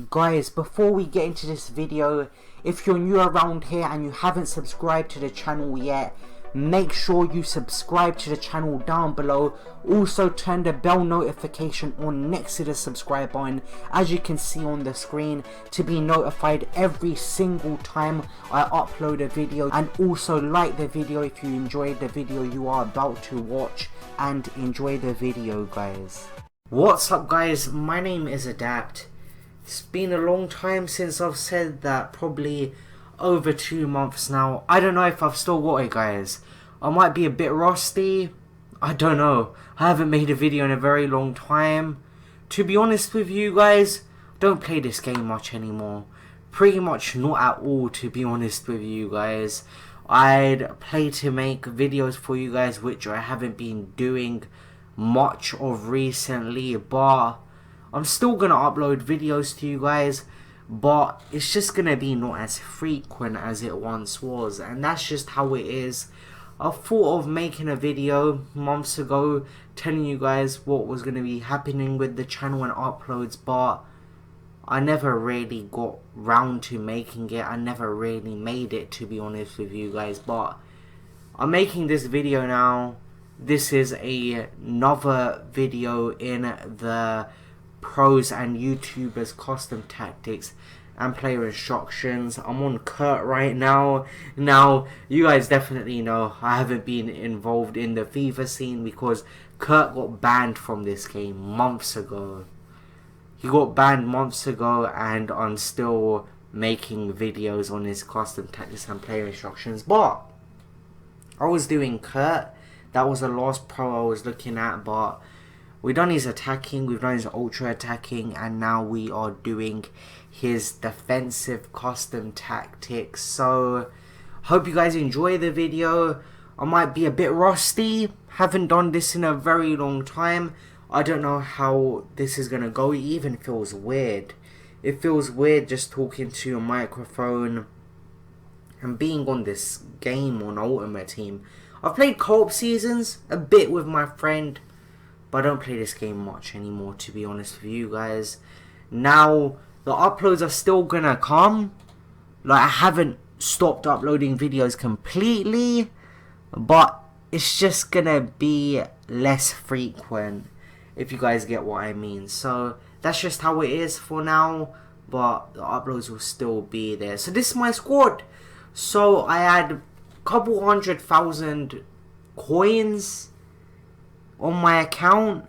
Guys, before we get into this video, if you're new around here and you haven't subscribed to the channel yet, make sure you subscribe to the channel down below. Also turn the bell notification on next to the subscribe button, as you can see on the screen, to be notified every single time I upload a video. And also like the video if you enjoyed the video you are about to watch, and enjoy the video, guys. What's up, guys? My name is Adapt. It's been a long time since I've said that, probably over 2 months now. I don't know if I've still got it, guys. I might be a bit rusty. I don't know. I haven't made a video in a very long time. To be honest with you guys, don't play this game much anymore. Pretty much not at all, to be honest with you guys. I'd play to make videos for you guys, which I haven't been doing much of recently, but I'm still gonna upload videos to you guys, but it's just gonna be not as frequent as it once was, and that's just how it is. I thought of making a video months ago telling you guys what was gonna be happening with the channel and uploads, but I never really got round to making it. I never really made it, to be honest with you guys, but I'm making this video now. This is another video in the pros and YouTubers custom tactics and player instructions. I'm on KURT right now. Now, you guys definitely know I haven't been involved in the FIFA scene because KURT got banned from this game months ago. He got banned months ago, and I'm still making videos on his custom tactics and player instructions. But I was doing KURT. That was the last pro I was looking at, but we've done his attacking, we've done his ultra attacking, and now we are doing his defensive custom tactics. So hope you guys enjoy the video. I might be a bit rusty, haven't done this in a very long time. I don't know how this is gonna go. It even feels weird. It feels weird just talking to a microphone and being on this game on Ultimate Team. I've played co-op seasons a bit with my friend, but I don't play this game much anymore, to be honest with you guys. Now, the uploads are still gonna come. Like, I haven't stopped uploading videos completely, but it's just gonna be less frequent, if you guys get what I mean. So, that's just how it is for now, but the uploads will still be there. So, this is my squad. So, I had a couple 100,000 coins on my account,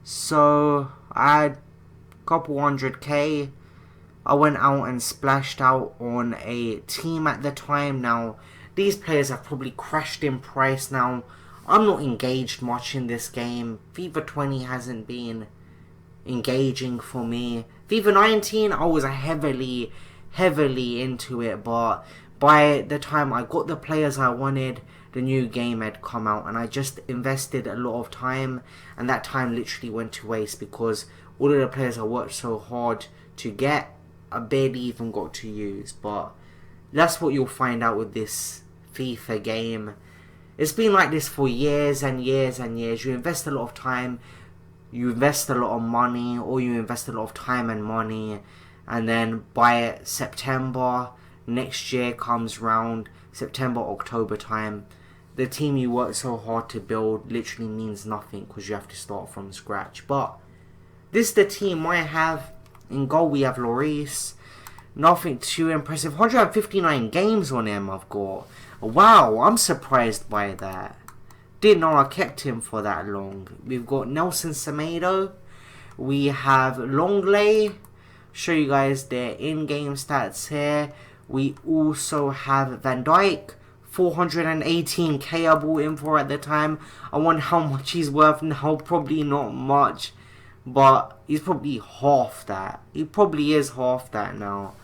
so I had a couple 100k. I went out and splashed out on a team at the time. Now, these players have probably crashed in price now. I'm not engaged much in this game. FIFA 20 hasn't been engaging for me. FIFA 19, I was heavily into it, but by the time I got the players I wanted, the new game had come out, and I just invested a lot of time, and that time literally went to waste because all of the players I worked so hard to get, I barely even got to use. But that's what you'll find out with this FIFA game. It's been like this for years and years and years. You invest a lot of time, you invest a lot of money, or you invest a lot of time and money, and then by September next year comes round, September, October time, the team you worked so hard to build literally means nothing because you have to start from scratch. But this is the team I have. In goal we have Lloris. Nothing too impressive. 159 games on him I've got. Wow, I'm surprised by that. Didn't know I kept him for that long. We've got Nelson Semedo. We have Longley. Show you guys their in-game stats here. We also have Van Dijk, 418k I bought him for at the time. I wonder how much he's worth now. Probably not much, but he's probably half that. He probably is half that now.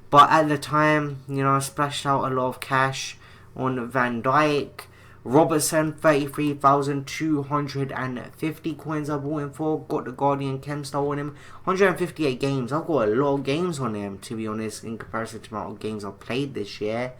But at the time, you know, I splashed out a lot of cash on Van Dijk. Robertson, 33,250 coins I bought him for. Got the Guardian Chem Star on him. 158 games. I've got a lot of games on him, to be honest, in comparison to the amount of games I've played this year.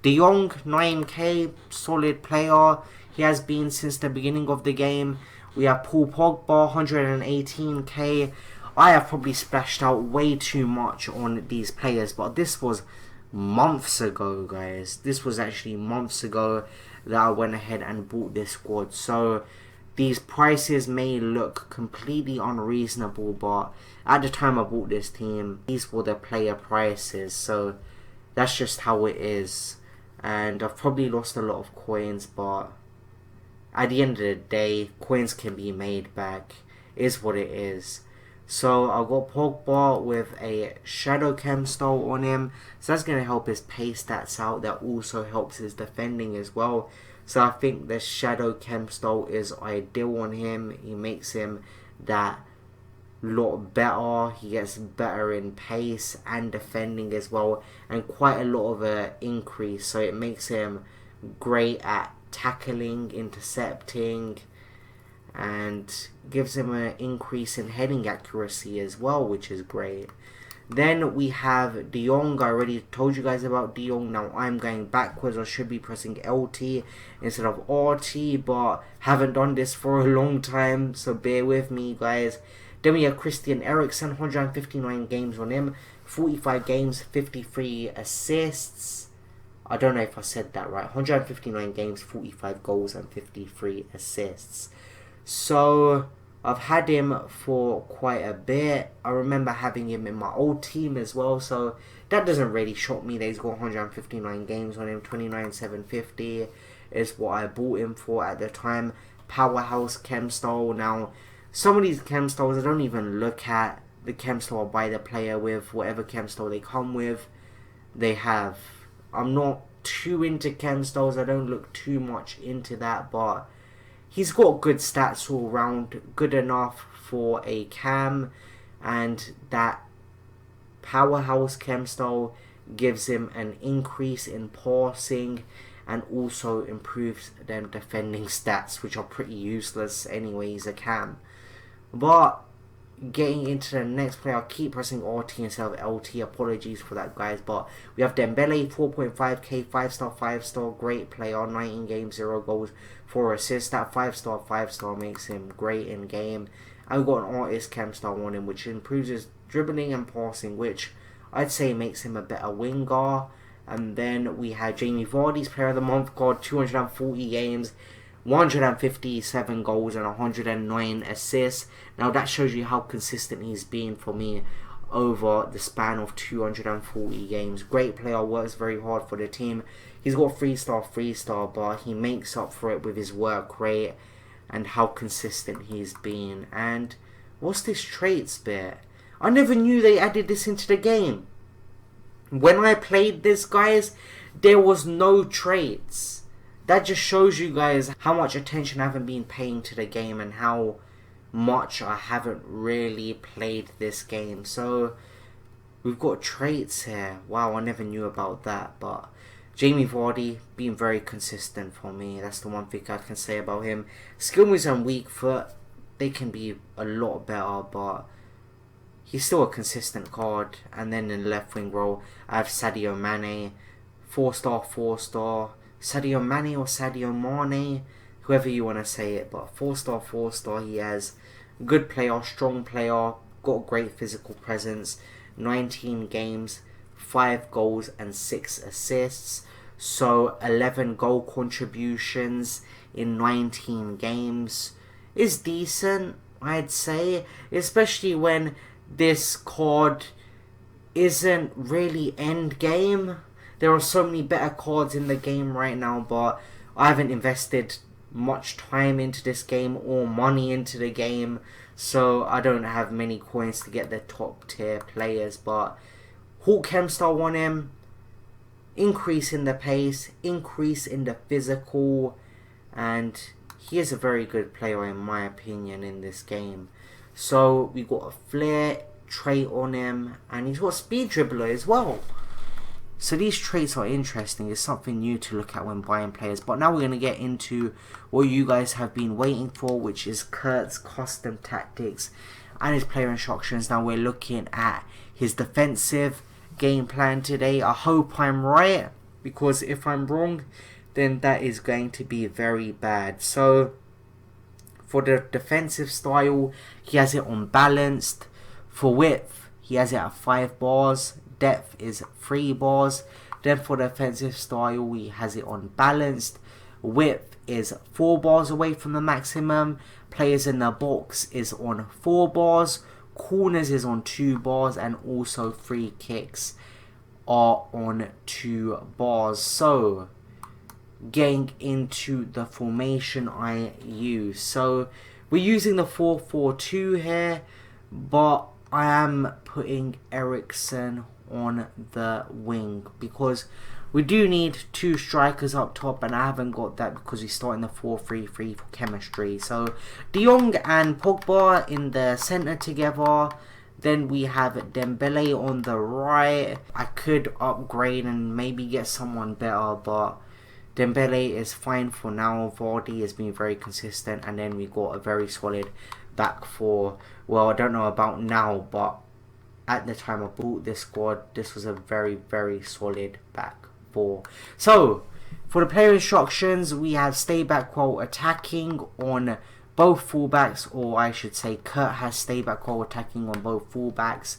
De Jong, 9k, solid player. He has been since the beginning of the game. We have Paul Pogba, 118k. I have probably splashed out way too much on these players, but this was months ago, guys. This was actually months ago that I went ahead and bought this squad. So these prices may look completely unreasonable, but at the time I bought this team, these were the player prices. So that's just how it is. And I've probably lost a lot of coins, but at the end of the day, coins can be made back. Is what it is. So I got Pogba with a Shadow Chem style on him. So that's going to help his pace stats out. That also helps his defending as well. So I think the Shadow Chem style is ideal on him. He makes him that lot better. He gets better in pace and defending as well. And quite a lot of an increase. So it makes him great at tackling, intercepting, and gives him an increase in heading accuracy as well, which is great. Then we have De Jong. I already told you guys about De Jong. Now I'm going backwards. I should be pressing LT instead of RT, but haven't done this for a long time, so bear with me, guys. Then we have Christian Eriksen, 159 games on him, 45 games, 53 assists. I don't know if I said that right. 159 games, 45 goals, and 53 assists. So I've had him for quite a bit. I remember having him in my old team as well, so that doesn't really shock me that he's got 159 games on him. 29,750 is what I bought him for at the time. Powerhouse chem style. Now some of these chem styles I don't even look at the chem style. I buy the player with whatever chem style they come with, they have. I'm not too into chem styles. I don't look too much into that, but he's got good stats all round, good enough for a cam, and that powerhouse chem style gives him an increase in passing and also improves them defending stats, which are pretty useless anyway. He's a cam. But getting into the next player, I'll keep pressing RT instead of LT. Apologies for that, guys. But we have Dembele, 4.5k, 5-star, 5-star, great player, 19 games, 0 goals, 4 assists. That 5-star, 5-star makes him great in game. And we've got an artist chem style on him, which improves his dribbling and passing, which I'd say makes him a better winger. And then we have Jamie Vardy's player of the month card, 240 games, 157 goals and 109 assists. Now that shows you how consistent he's been for me over the span of 240 games. Great player, works very hard for the team. He's got 3-star, but he makes up for it with his work rate and how consistent he's been. And what's this traits bit? I never knew they added this into the game. When I played this, guys, there was no traits. That just shows you guys how much attention I haven't been paying to the game and how much I haven't really played this game. So we've got traits here. Wow, I never knew about that. But Jamie Vardy being very consistent for me. That's the one thing I can say about him. Skill moves and weak foot, they can be a lot better, but he's still a consistent card. And then in the left wing role, I have Sadio Mane, 4-star, 4-star. Sadio Mane or Sadio Mane, whoever you want to say it, but 4-star, 4-star he has. Good player, strong player, got great physical presence, 19 games, 5 goals and 6 assists. So 11 goal contributions in 19 games is decent, I'd say, especially when this card isn't really end game. There are so many better cards in the game right now, but I haven't invested much time into this game or money into the game, so I don't have many coins to get the top tier players. But Hulk Chem style on him, increase in the pace, increase in the physical, and he is a very good player in my opinion in this game. So we got a flair trait on him, and he's got a speed dribbler as well. So these traits are interesting. It's something new to look at when buying players. But now we're going to get into what you guys have been waiting for, which is KURT's custom tactics and his player instructions. Now we're looking at his defensive game plan today. I hope I'm right, because if I'm wrong, then that is going to be very bad. So for the defensive style, he has it on balanced. For width, he has it at 5 bars. Depth is 3 bars. Then for the offensive style, he has it on balanced. Width is 4 bars away from the maximum. Players in the box is on 4 bars. Corners is on 2 bars. And also free kicks are on 2 bars. So, getting into the formation I use. So, we're using the 4-4-2 here. But I am putting Eriksen on the wing because we do need 2 strikers up top, and I haven't got that because we're starting the 4-3-3 for chemistry. So De Jong and Pogba in the centre together. Then we have Dembele on the right. I could upgrade and maybe get someone better, but Dembele is fine for now. Vardy has been very consistent, and then we got a very solid back four. Well, I don't know about now, but at the time I bought this squad, this was a very, very solid back four. So, for the player instructions, we have stay back while attacking on both fullbacks, or I should say KURT has stay back while attacking on both fullbacks.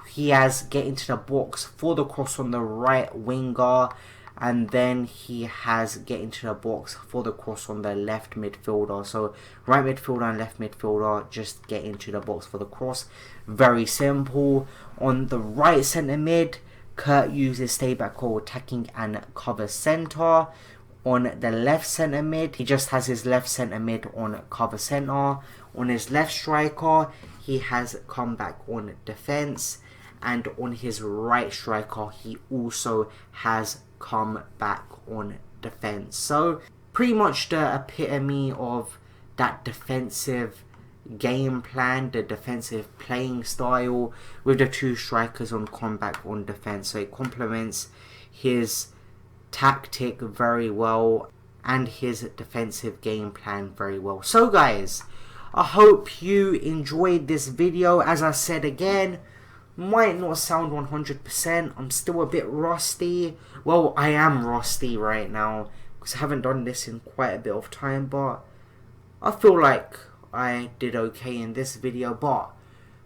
He has get into the box for the cross on the right winger, and then he has get into the box for the cross on the left midfielder. So right midfielder and left midfielder just get into the box for the cross. Very simple. On the right centre mid, KURT uses stay back while attacking and cover centre. On the left centre mid, he just has his left centre mid on cover centre. On his left striker, he has come back on defence. And on his right striker, he also has come back on defence. So pretty much the epitome of that defensive game plan, the defensive playing style, with the 2 strikers on comeback on defence. So it complements his tactic very well and his defensive game plan very well. So guys, I hope you enjoyed this video. As I said again, might not sound 100%. I'm still a bit rusty. Well, I am rusty right now because I haven't done this in quite a bit of time, but I feel like I did okay in this video. But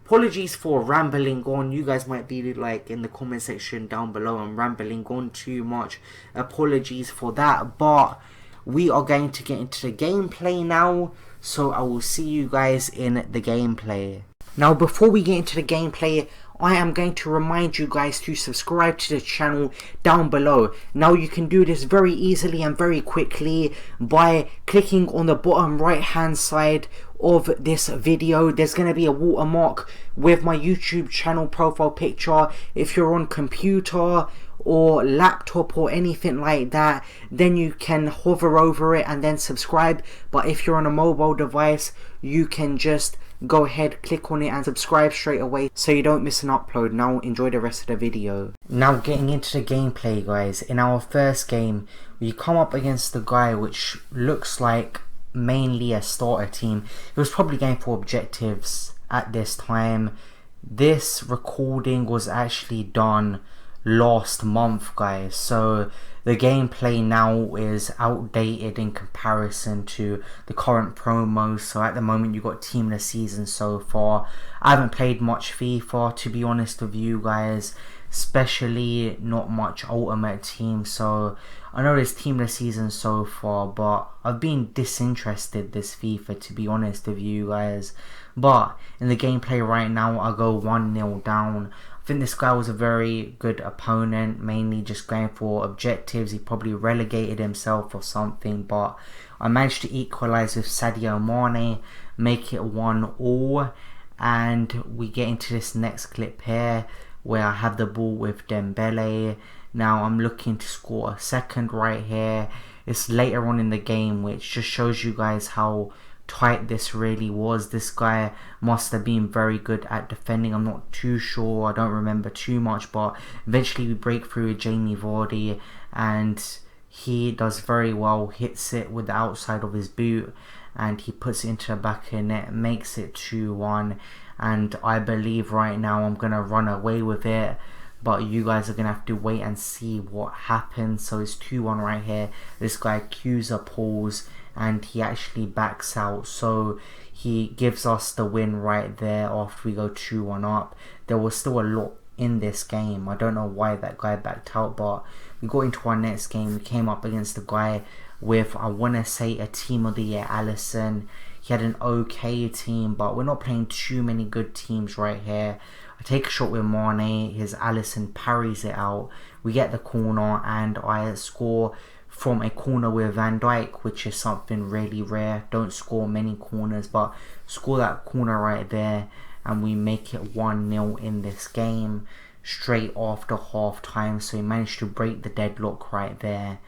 apologies for rambling on. You guys might be like in the comment section down below, I'm rambling on too much. Apologies for that, but we are going to get into the gameplay now, so I will see you guys in the gameplay. Now, before we get into the gameplay, I am going to remind you guys to subscribe to the channel down below. Now, you can do this very easily and very quickly by clicking on the bottom right hand side of this video. There's going to be a watermark with my YouTube channel profile picture. If you're on computer or laptop or anything like that, then you can hover over it and then subscribe. But if you're on a mobile device, you can just go ahead, click on it and subscribe straight away so you don't miss an upload. Now enjoy the rest of the video. Now getting into the gameplay, guys. In our first game, we come up against the guy which looks like mainly a starter team. It was probably going for objectives at this time. This recording was actually done last month, guys, so the gameplay now is outdated in comparison to the current promos. So at the moment you got team of the season so far. I haven't played much FIFA, to be honest with you guys, especially not much ultimate team. So I know there's team of the season so far, but I've been disinterested this FIFA, to be honest with you guys. But in the gameplay right now, I go 1-0 down. I think this guy was a very good opponent, mainly just going for objectives. He probably relegated himself or something, but I managed to equalize with Sadio Mane, make it 1-1, and we get into this next clip here where I have the ball with Dembele. Now I'm looking to score a second right here. It's later on in the game, which just shows you guys how tight this really was. This guy must have been very good at defending. I'm not too sure, I don't remember too much, but eventually we break through with Jamie Vardy and he does very well, hits it with the outside of his boot and he puts it into the back of the net, makes it 2-1, and I believe right now I'm gonna run away with it, but you guys are gonna have to wait and see what happens. So it's 2-1 right here. This guy Cusa pulls and he actually backs out, so he gives us the win right there after we go 2-1 up. There was still a lot in this game. I don't know why that guy backed out, but we got into our next game. We came up against the guy with, I want to say, a team of the year, Allison. He had an okay team, but we're not playing too many good teams right here. I take a shot with Mane, his Allison parries it out. We get the corner and I score from a corner with Van Dijk, which is something really rare. Don't score many corners, but score that corner right there and we make it 1-0 in this game straight after half time. So we managed to break the deadlock right there,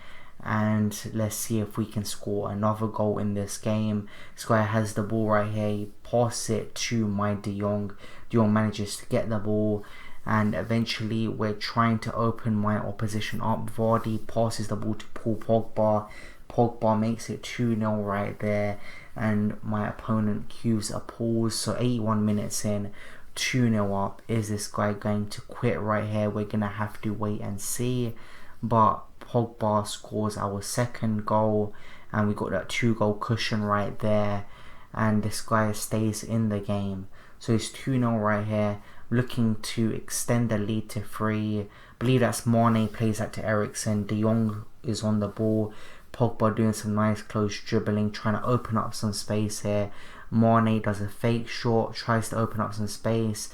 and let's see if we can score another goal in this game. This guy has the ball right here, he passes it to my De Jong. De Jong manages to get the ball, and eventually we're trying to open my opposition up. Vardy passes the ball to Paul Pogba. Pogba makes it 2-0 right there, and my opponent cues a pause. So 81 minutes in, 2-0 up. Is this guy going to quit right here? We're gonna have to wait and see. But Pogba scores our second goal, and we got that 2-goal cushion right there, and this guy stays in the game. So it's 2-0 right here, looking to extend the lead to 3. I believe that's Mane, plays that to Eriksen. De Jong is on the ball. Pogba doing some nice close dribbling, trying to open up some space here. Mane does a fake shot, tries to open up some space,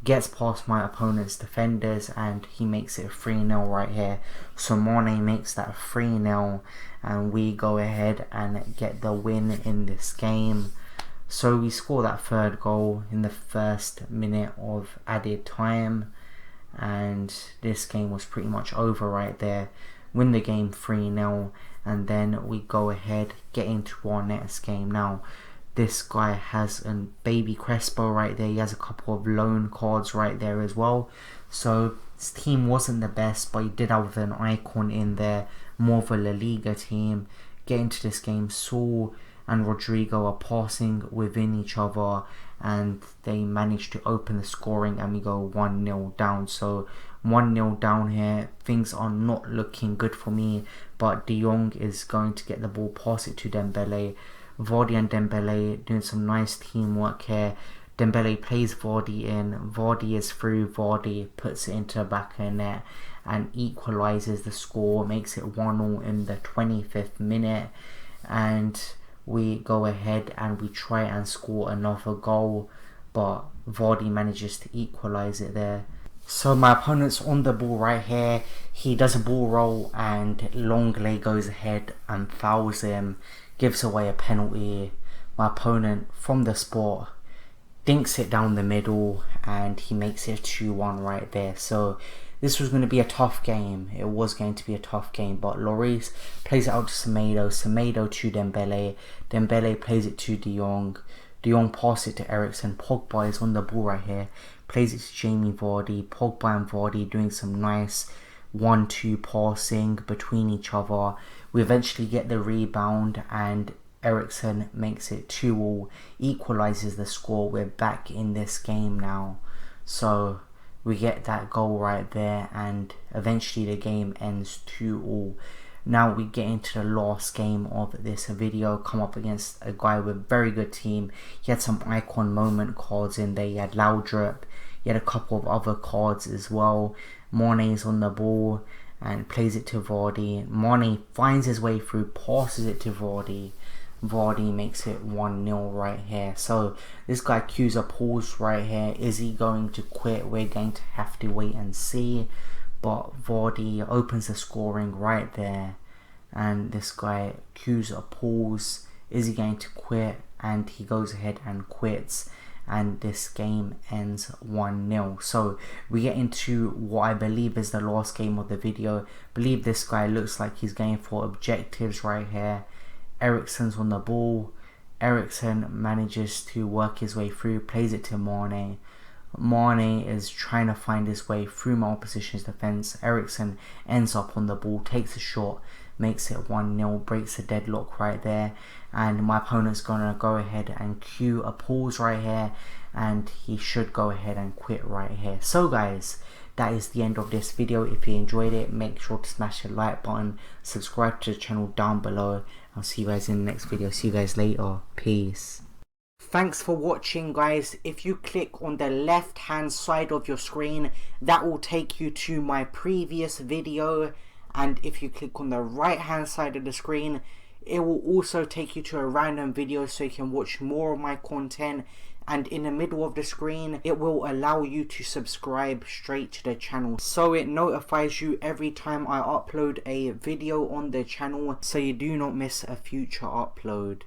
gets past my opponent's defenders, and he makes it 3-0 right here. So Mane makes that 3-0, and we go ahead and get the win in this game. So we score that third goal in the first minute of added time, and this game was pretty much over right there. Win the game 3-0, and then we go ahead, get into our next game. Now this guy has a baby Crespo right there. He has a couple of loan cards right there as well. So his team wasn't the best, but he did have an icon in there, more of a La Liga team. Get into this game, Saul and Rodrigo are passing within each other, and they manage to open the scoring, and we go 1-0 down. So 1-0 down here, things are not looking good for me, but De Jong is going to get the ball, pass it to Dembele. Vardy and Dembele doing some nice teamwork here. Dembele plays Vardy in, Vardy is through, Vardy puts it into the back of the net and equalises the score, makes it 1-0 in the 25th minute, and we go ahead and we try and score another goal, but Vardy manages to equalise it there. So my opponent's on the ball right here, he does a ball roll and Longley goes ahead and fouls him, gives away a penalty. My opponent from the spot dinks it down the middle and he makes it 2-1 right there. So this was going to be a tough game. It was going to be a tough game, but Lloris plays it out to Semedo, Semedo to Dembele, Dembele plays it to De Jong, De Jong passes it to Eriksen, Pogba is on the ball right here, plays it to Jamie Vardy, Pogba and Vardy doing some nice 1-2 passing between each other. We eventually get the rebound and Eriksen makes it 2-2, equalises the score. We're back in this game now. So we get that goal right there and eventually the game ends 2-2. Now we get into the last game of this video, come up against a guy with a very good team. He had some icon moment cards in there. He had Laudrup, he had a couple of other cards as well. Mane's on the ball and plays it to Vardy. Mane finds his way through, passes it to Vardy. Vardy makes it 1-0 right here. So this guy cues a pause right here. Is he going to quit? We're going to have to wait and see. But Vardy opens the scoring right there, and this guy cues a pause. Is he going to quit? And he goes ahead and quits, and this game ends 1-0. So we get into what I believe is the last game of the video. I believe this guy looks like he's going for objectives right here. Eriksen's on the ball. Eriksen manages to work his way through, plays it to Mane. Mane is trying to find his way through my opposition's defence. Eriksen ends up on the ball, takes a shot, makes it 1-0, breaks the deadlock right there. And my opponent's going to go ahead and cue a pause right here, and he should go ahead and quit right here. So guys, that is the end of this video. If you enjoyed it, make sure to smash the like button, subscribe to the channel down below. I'll see you guys in the next video. See you guys later. Peace. Thanks for watching, guys. If you click on the left hand side of your screen, that will take you to my previous video, and if you click on the right hand side of the screen, it will also take you to a random video so you can watch more of my content. And in the middle of the screen, it will allow you to subscribe straight to the channel, so it notifies you every time I upload a video on the channel, so you do not miss a future upload.